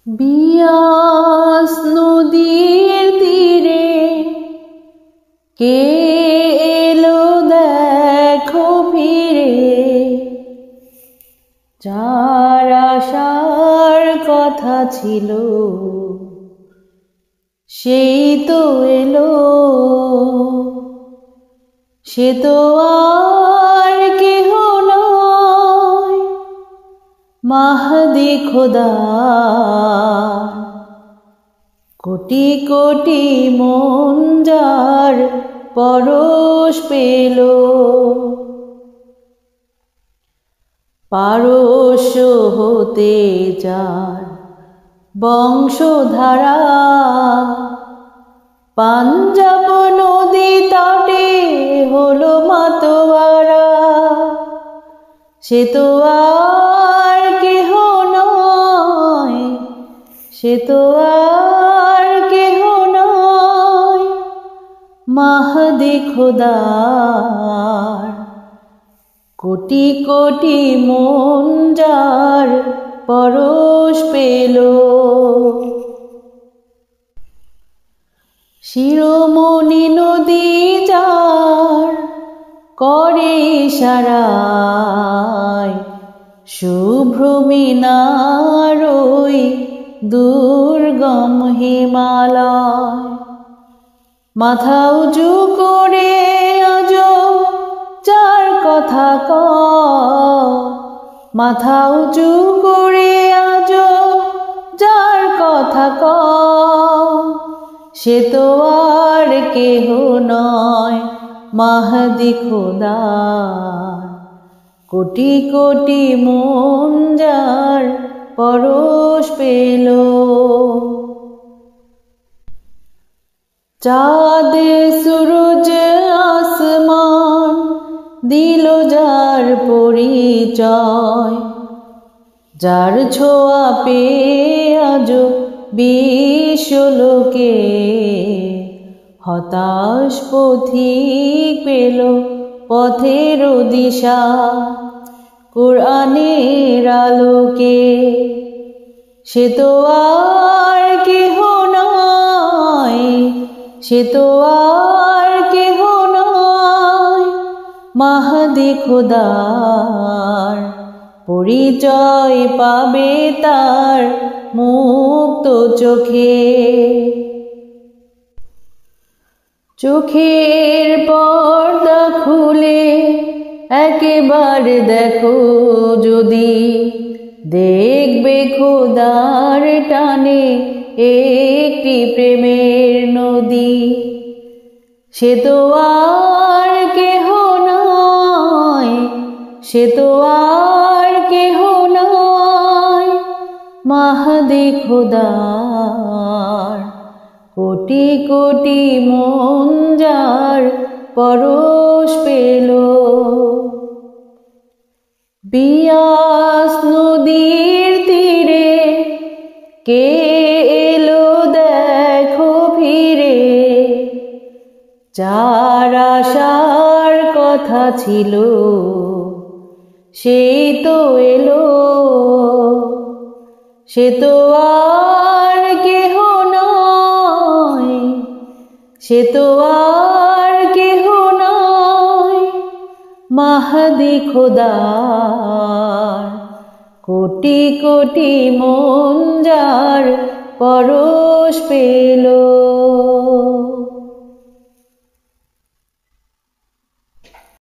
বিয়াস নদীর তীরে কে এলো দেখো ফিরে, যার আসার কথা ছিল সেই তো এলো। সে তো আর কেহ নয়, মাহদি খোদা। কোটি কোটি মন যার পরশ পেল, পারস্য হতে যার বংশধারা, পাঞ্জাব নদী তটে হলো মাতোয়ারা। সে তো আর কেহ নয়, সে তো আর কেহ নয়, মাহদি খোদার। কোটি কোটি মন যার পরশ পেল, শিরোমণি নদী যার করে ইশারায়, শুভ্র মিনার ওই দুর্গম হিমালয়। মাথা উঁচু করে আজ যার কথা কয়, মাথা উঁচু করে আজ যার কথা কয়, সে তো আর কেহ নয়, মাহদি খোদা। কোটি কোটি মন যার পরশ পেল, চাঁদ সূরজ আসমান দিল যার পরিচয়, যার ছোঁয়া পেয়ে আজ বিশ্বলোকে হতাশ পথিক পেল পথের দিশা কোরআনের আলোকে। সে তো আর কেহ নয়, সে তো আর কেহ নয়, মাহদি খোদার। পরিচয় পাবে তার মুক্ত চোখে, চোখের পর্দা খুলে একেবারে দেখো যদি, দেখবে খোদার টানে একটি প্রেমের নদী। সে তো আর কেহ নয়, সে তো আর কেহ নয়, মাহদি খোদার। কোটি কোটি মন যার পরশ পেল, বিয়াস নদীর তীরে কে এলো দেখো ফিরে, যার আসার কথা ছিল সেই তো এলো। সে তো আর কেহ নয়, সে তো আর কেহ নয়, মাহদি খোদার। কোটি কোটি মন যার পরশ পেল।